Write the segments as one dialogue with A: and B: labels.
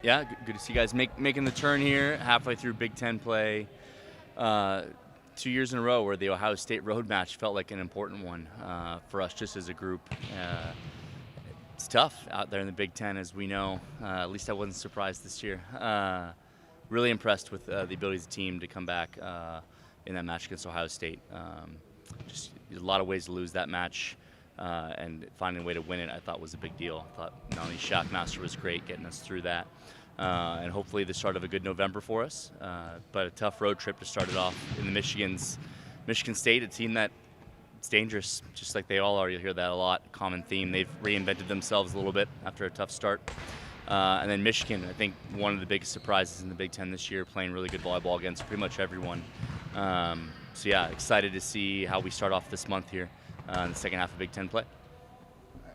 A: Yeah, good to see you guys making the turn here, halfway through Big Ten play. 2 years in a row where the Ohio State road match felt like an important one for us just as a group. It's tough out there in the Big Ten, as we know. At least I wasn't surprised this year. Really impressed with the ability of the team to come back in that match against Ohio State. Just a lot of ways to lose that match. And finding a way to win it, I thought was a big deal. I thought not only Shackmaster was great getting us through that, and hopefully the start of a good November for us. But a tough road trip to start it off in the Michigan State, a team that it's dangerous, just like they all are. You'll hear that a lot, common theme. They've reinvented themselves a little bit after a tough start. And then Michigan, I think one of the biggest surprises in the Big Ten this year, playing really good volleyball against pretty much everyone. So yeah, excited to see how we start off this month here. In the second half of Big Ten play.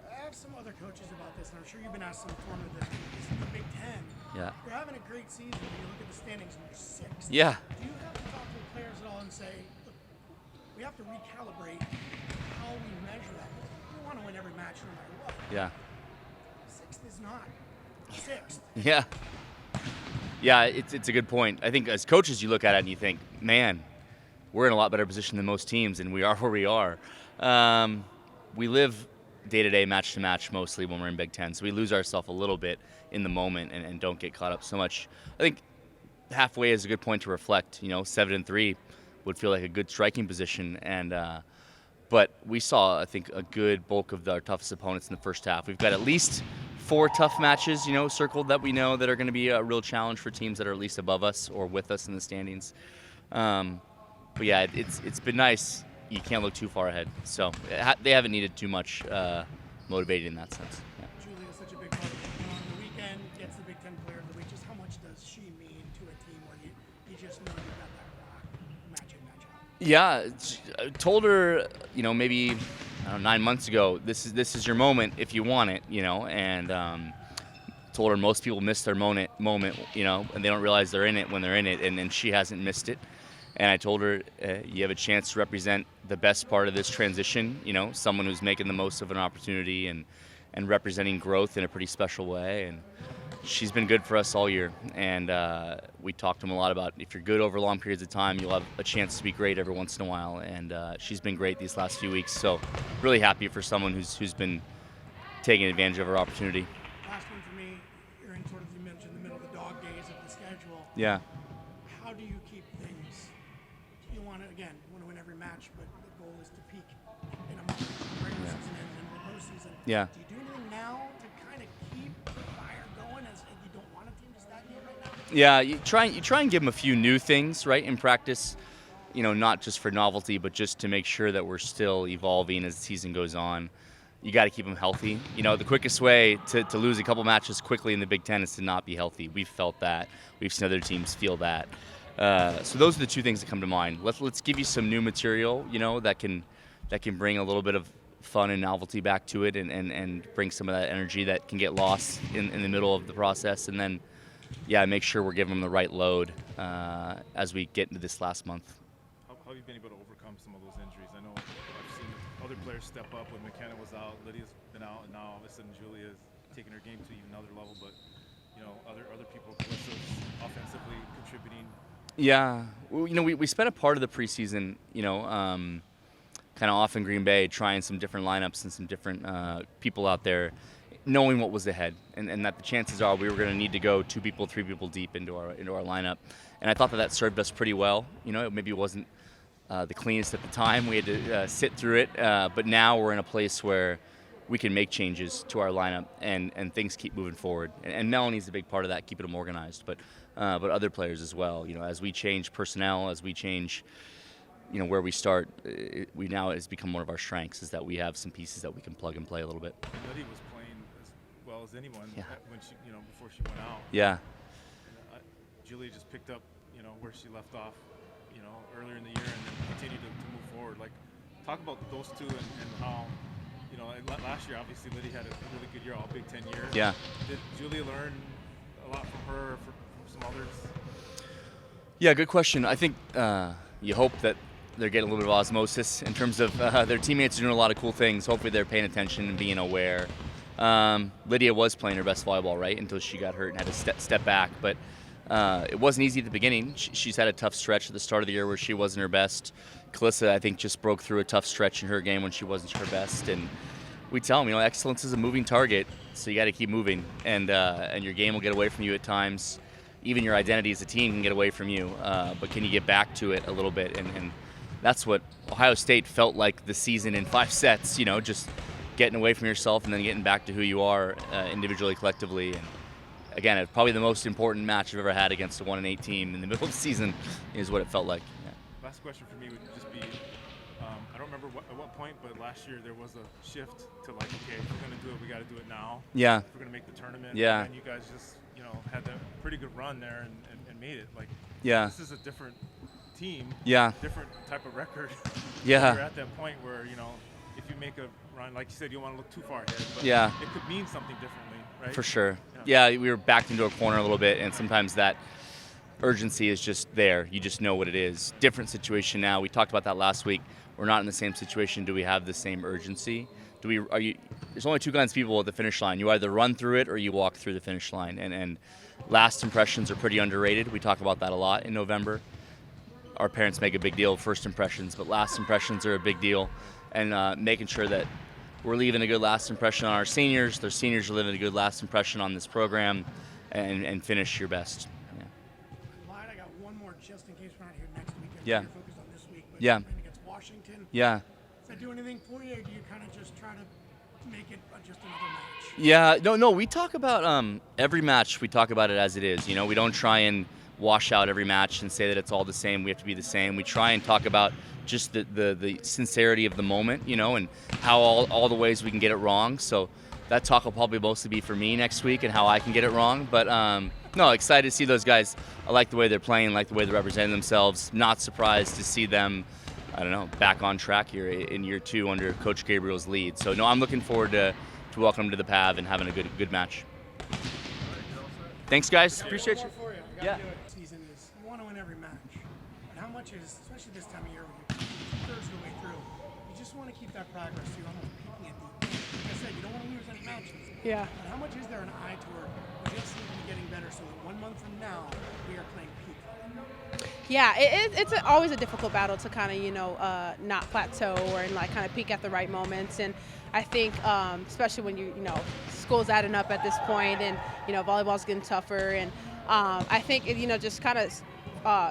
B: I asked some other coaches about this, and I'm sure you've been asked some form of this. This is the Big Ten.
A: Yeah.
B: You're having a great season. You look at the standings, and you're sixth.
A: Yeah.
B: Do you have to talk to the players at all and say, look, we have to recalibrate how we measure that? We want to win every match no matter what.
A: Yeah.
B: Sixth is not sixth.
A: Yeah. Yeah, it's a good point. I think as coaches, you look at it and you think, man, we're in a lot better position than most teams, and we are where we are. We live day-to-day, match-to-match mostly when we're in Big Ten, so we lose ourselves a little bit in the moment and don't get caught up so much. I think halfway is a good point to reflect. 7-3 would feel like a good striking position, but we saw, I think, a good bulk of our toughest opponents in the first half. We've got at least 4 tough matches, circled that we know that are going to be a real challenge for teams that are at least above us or with us in the standings. But yeah, it's been nice. You can't look too far ahead. So they haven't needed too much motivating in that sense. Yeah.
B: Julia is such a big part of it. On the weekend, gets the Big Ten Player of the Week. Just how much does she mean to a team where you just know you got that rock match in, match out?
A: Yeah, I told her, maybe 9 months ago, this is your moment if you want it, and told her most people miss their moment, and they don't realize they're in it when they're in it, and she hasn't missed it. And I told her, you have a chance to represent the best part of this transition, someone who's making the most of an opportunity and representing growth in a pretty special way. And she's been good for us all year. And we talked to him a lot about if you're good over long periods of time, you'll have a chance to be great every once in a while. And she's been great these last few weeks. So really happy for someone who's been taking advantage of her opportunity.
B: Last one for me, you're in sort of, you mentioned, the middle of the dog days of the schedule.
A: Yeah.
B: How do you keep things? You want to win every match, but the goal is to peak in a month, regular season and the postseason.
A: Yeah.
B: Do you do anything now to kind of keep the fire going as you don't want a team to stagnate right now?
A: Yeah, you try and give them a few new things, right, in practice, not just for novelty, but just to make sure that we're still evolving as the season goes on. You got to keep them healthy. The quickest way to lose a couple matches quickly in the Big Ten is to not be healthy. We've felt that. We've seen other teams feel that. So those are the two things that come to mind. Let's give you some new material, that can bring a little bit of fun and novelty back to it, and bring some of that energy that can get lost in the middle of the process. And then, yeah, make sure we're giving them the right load as we get into this last month.
C: How have you been able to overcome some of those injuries? I know I've seen other players step up when McKenna was out, Lydia's been out, and now all of a sudden Julia is taking her game to even another level. But other people, Calissa's offensively contributing. Yeah,
A: we spent a part of the preseason, kind of off in Green Bay, trying some different lineups and some different people out there, knowing what was ahead, and that the chances are we were going to need to go 2 people, 3 people deep into our lineup, and I thought that served us pretty well. Maybe it wasn't the cleanest at the time. We had to sit through it, but now we're in a place where we can make changes to our lineup and things keep moving forward. And Melanie's a big part of that, keeping them organized, but other players as well. As we change personnel, as we change, where we start, we now has become one of our strengths is that we have some pieces that we can plug and play a little bit.
C: Lydia was playing as well as anyone when she, before she went out.
A: Yeah.
C: Julia just picked up, where she left off, earlier in the year and then continued to move forward. Like, talk about those two and how. Last year, obviously, Lydia had a really good year, all Big Ten year.
A: Yeah.
C: Did Julia learn a lot from her, from some others?
A: Yeah, good question. I think you hope that they're getting a little bit of osmosis in terms of their teammates are doing a lot of cool things. Hopefully they're paying attention and being aware. Lydia was playing her best volleyball, right, until she got hurt and had to step back. But it wasn't easy at the beginning. She's had a tough stretch at the start of the year where she wasn't her best. Calissa, I think, just broke through a tough stretch in her game when she wasn't her best. And we tell them, excellence is a moving target, so you got to keep moving. And your game will get away from you at times. Even your identity as a team can get away from you. But can you get back to it a little bit? And that's what Ohio State felt like the season in 5 sets, just getting away from yourself and then getting back to who you are individually, collectively. And again, it's probably the most important match I've ever had against a 1-8 team in the middle of the season is what it felt like. Yeah.
C: Last question for me would just be, I don't remember at what point, but last year there was a shift to like, okay, if we're going to do it, we got to do it now.
A: Yeah.
C: If we're going to make the tournament.
A: Yeah.
C: And you guys just, had that pretty good run there and made it. Like,
A: yeah.
C: This is a different team.
A: Yeah.
C: Different type of record.
A: Yeah.
C: You're at that point where, if you make a run, like you said, you don't want to look too far ahead, but
A: yeah.
C: it could mean something differently, right?
A: For sure. Yeah, we were backed into a corner a little bit, and sometimes that urgency is just there. You just know what it is. Different situation now. We talked about that last week. We're not in the same situation. Do we have the same urgency? There's only 2 kinds of people at the finish line. You either run through it or you walk through the finish line. And last impressions are pretty underrated. We talk about that a lot in November. Our parents make a big deal of first impressions, but last impressions are a big deal. And making sure that we're leaving a good last impression on our seniors. Their seniors are leaving a good last impression on this program, and finish your best. Yeah.
B: I got one more just in case we're not here next week.
A: Yeah.
B: You're focused on this week, but
A: yeah.
B: you're playing against Washington.
A: Yeah.
B: Does that do anything for you, or do you kind of just try to make it just another match?
A: Yeah. No. We talk about every match. We talk about it as it is. We don't try and wash out every match and say that it's all the same. We have to be the same. We try and talk about just the sincerity of the moment, and how all the ways we can get it wrong. So that talk will probably mostly be for me next week and how I can get it wrong. But no, excited to see those guys. I like the way they're playing, like the way they're representing themselves. Not surprised to see them, back on track here in year 2 under Coach Gabriel's lead. So no, I'm looking forward to welcome them to the PAV and having a good match. Thanks, guys. Appreciate you. Yeah.
B: Season is you want to win every match, and how much is, especially this time of year when you're 2/3 of the way through, you just want to keep that progress. So you're almost peaking at the end. Like I said, you don't want to lose any matches.
D: Yeah.
B: But how much is there an eye toward we just need to be getting better so that 1 month from now we are playing peak?
D: Yeah, it's always a difficult battle to kind of not plateau or kind of peak at the right moments. And I think especially when school's adding up at this point, and volleyball's getting tougher, and I think just kind of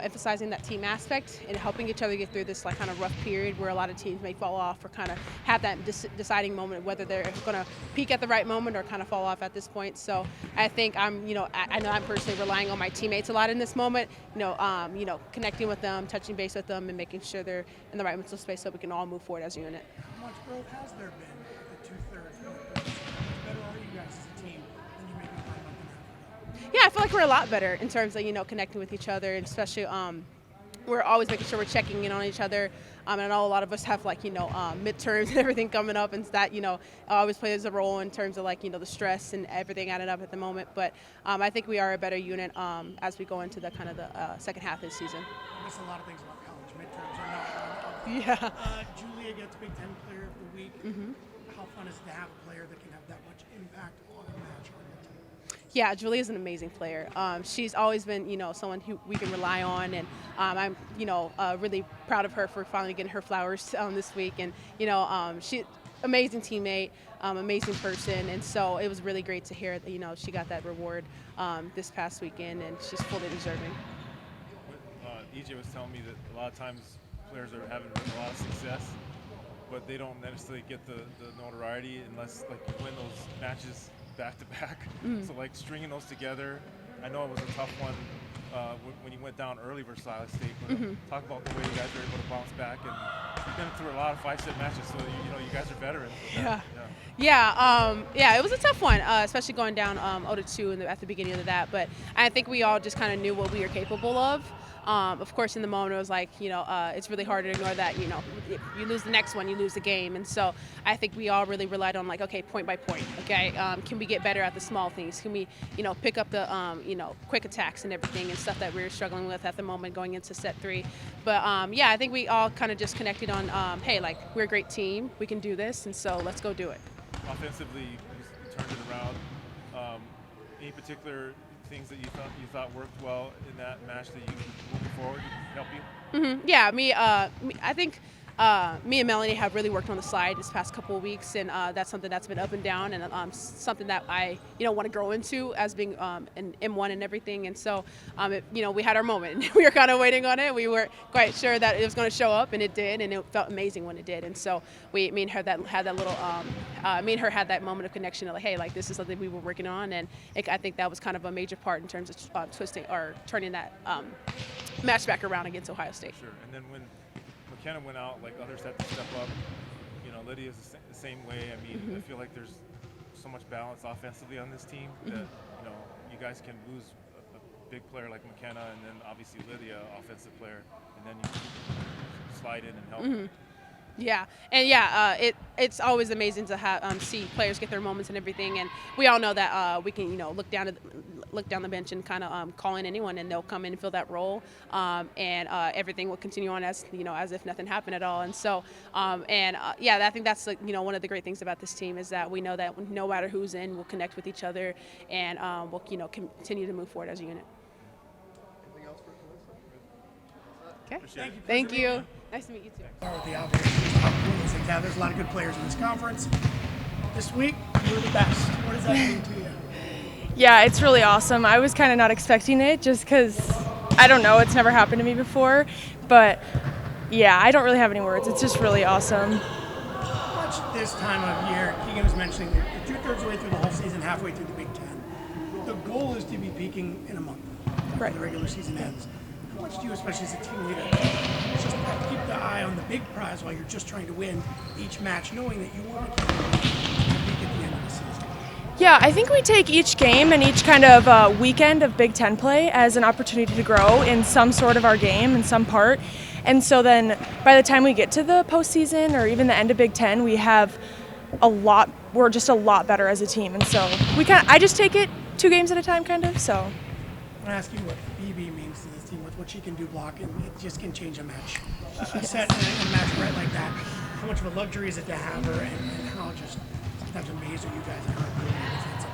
D: emphasizing that team aspect and helping each other get through this kind of rough period where a lot of teams may fall off or kind of have that deciding moment whether they're going to peak at the right moment or kind of fall off at this point. So I think I know I'm personally relying on my teammates a lot in this moment, connecting with them, touching base with them, and making sure they're in the right mental space so we can all move forward as a unit.
B: How much growth has there been at the 2/3? How much better are you guys as a team than you maybe were a month and a half ago?
D: Yeah, I feel like we're a lot better in terms of connecting with each other, and especially we're always making sure we're checking in on each other. And I know a lot of us have midterms and everything coming up, and that always plays a role in terms of the stress and everything added up at the moment. But I think we are a better unit as we go into the kind of the second half of the season.
B: I guess a lot of things about college midterms are not.
D: Yeah.
B: Julia gets Big Ten Player of the Week.
D: Mm-hmm.
B: How fun is it to have a player that can have that much impact on a match or a team?
D: Yeah, Julia's an amazing player. She's always been, someone who we can rely on, and I'm, really proud of her for finally getting her flowers this week. And she's amazing teammate, amazing person, and so it was really great to hear that she got that reward this past weekend, and she's fully deserving.
C: EJ was telling me that a lot of times players are having a lot of success, but they don't necessarily get the notoriety unless you win those matches back to back. So stringing those together, I know it was a tough one when you went down early versus Iowa State, but talk about the way you guys were able to bounce back, and you've been through a lot of 5-set matches, so you guys are veterans.
D: Yeah, it was a tough one, especially going down 0-2 at the beginning of that, but I think we all just kind of knew what we were capable of. Of course, in the moment, it was it's really hard to ignore that, if you lose the next one, you lose the game. And so I think we all really relied on, okay, point by point, okay? Can we get better at the small things? Can we, pick up the, quick attacks and everything and stuff that we were struggling with at the moment going into set 3. But, I think we all kind of just connected on, hey, we're a great team. We can do this, and so let's go do it.
C: Offensively, you turned it around. Any particular things that you thought worked well in that match that you moving forward help you?
D: Yeah, I think me and Melanie have really worked on the slide this past couple of weeks, and that's something that's been up and down, and something that I want to grow into as being an M1 and everything. And so, we had our moment, and we were kind of waiting on it. We weren't quite sure that it was going to show up, and it did, and it felt amazing when it did. And so, me and her had that little, me and her had that moment of connection, of like, hey, like this is something we were working on, and I think that was kind of a major part in terms of twisting or turning that match back around against Ohio State.
C: Sure. And then when McKenna went out, like others had to step up. Lydia's the same way. I mean, I feel like there's so much balance offensively on this team that you guys can lose a big player like McKenna, and then obviously Lydia, offensive player, and then you slide in and help.
D: Yeah, and it's always amazing to have see players get their moments and everything, and we all know that we can look down the bench and kind of call in anyone, and they'll come in and fill that role, and everything will continue on as if nothing happened at all. And so I think that's one of the great things about this team is that we know that no matter who's in, we'll connect with each other, and we'll continue to move forward as a unit.
E: Anything else for Calissa?
D: Okay. Thank you. Nice to meet you too.
B: Start with the observations. How cool is it? Yeah, there's a lot of good players in this conference. This week, you're the best. What does that mean to you?
F: Yeah, it's really awesome. I was kind of not expecting it just because, I don't know, it's never happened to me before. But, yeah, I don't really have any words. It's just really awesome.
B: Much this time of year, Keegan was mentioning that you're 2/3 way through the whole season, halfway through the Big Ten. The goal is to be peaking in a month after the regular season ends. How much do you, especially as a team leader, just keep the eye on the big prize while you're just trying to win each match, knowing that you want to peak at the end of the season?
F: Yeah, I think we take each game and each kind of weekend of Big Ten play as an opportunity to grow in some sort of our game, in some part. And so then by the time we get to the postseason or even the end of Big Ten, we're just a lot better as a team. And so I just take it 2 games at a time kind of, so.
B: I'm going to ask you what Phoebe means to this team, with what she can do blocking. It just can change a match. She set a match right like that. How much of a luxury is it to have her, and how just sometimes amazed are you guys at her ability defensively?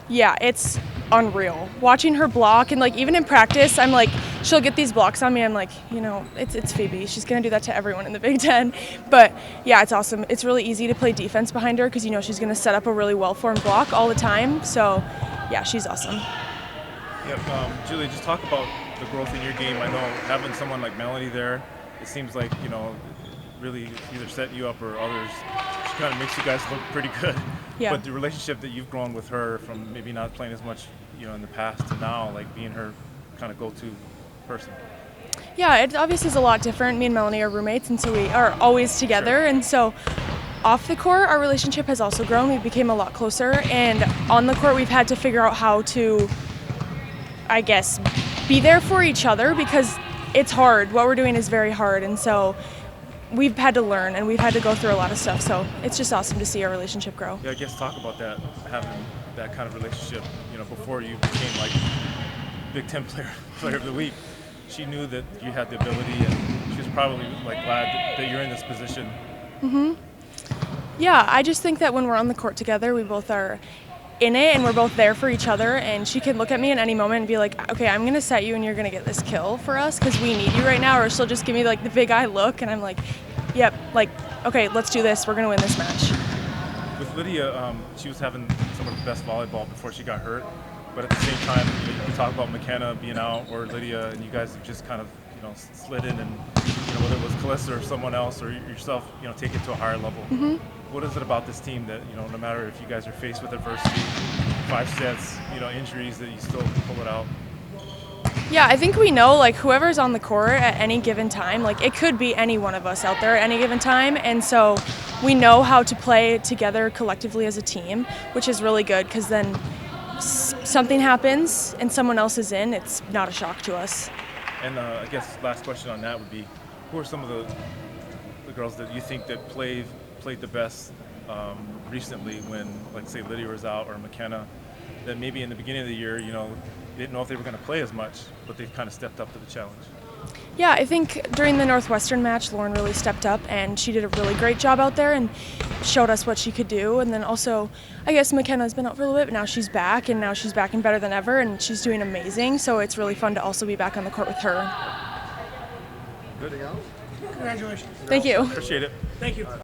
F: Yeah, it's unreal. Watching her block, and like even in practice, I'm like, she'll get these blocks on me. I'm like, it's Phoebe. She's gonna do that to everyone in the Big Ten. But yeah, it's awesome. It's really easy to play defense behind her because she's gonna set up a really well-formed block all the time. So yeah, she's awesome.
C: Yep. Julie, just talk about the growth in your game. I know having someone like Melanie there, it seems like really either set you up or others. She kind of makes you guys look pretty good.
F: Yeah.
C: But the relationship that you've grown with her from maybe not playing as much, in the past to now, like being her kind of go-to person.
F: Yeah, it obviously is a lot different. Me and Melanie are roommates, and so we are always together. Sure. And so off the court, our relationship has also grown. We became a lot closer. And on the court, we've had to figure out how to, I guess, be there for each other because it's hard. What we're doing is very hard. And so we've had to learn, and we've had to go through a lot of stuff. So it's just awesome to see our relationship grow.
C: Yeah, I guess talk about that, having that kind of relationship, before you became like Big Ten player of the week. She knew that you had the ability, and she was probably like glad that you're in this position.
F: Mm-hmm. Yeah, I just think that when we're on the court together, we both are in it, and we're both there for each other, and she can look at me at any moment and be like, okay, I'm going to set you and you're going to get this kill for us because we need you right now, or she'll just give me like the big eye look, and I'm like, yep, like, okay, let's do this. We're going to win this match.
C: With Lydia, she was having some of the best volleyball before she got hurt, but at the same time, you talk about McKenna being out or Lydia, and you guys have just kind of, slid in and, whether it was Calissa or someone else or yourself, take it to a higher level.
F: Mm-hmm.
C: What is it about this team that, no matter if you guys are faced with adversity, 5 sets, injuries, that you still pull it out?
F: Yeah, I think we know, like, whoever's on the court at any given time, like, it could be any one of us out there at any given time, and so we know how to play together collectively as a team, which is really good because then something happens and someone else is in, it's not a shock to us.
C: And I guess last question on that would be, who are some of the girls that you think that played the best recently when, like, say, Lydia was out or McKenna, that maybe in the beginning of the year, you didn't know if they were going to play as much, but they've kind of stepped up to the challenge?
F: Yeah, I think during the Northwestern match, Lauren really stepped up, and she did a really great job out there and showed us what she could do. And then also, I guess McKenna's been out for a little bit, but now she's back, and now she's back and better than ever, and she's doing amazing. So it's really fun to also be back on the court with her.
E: Anything else?
B: Congratulations.
F: Thank you.
C: Appreciate it.
B: Thank you.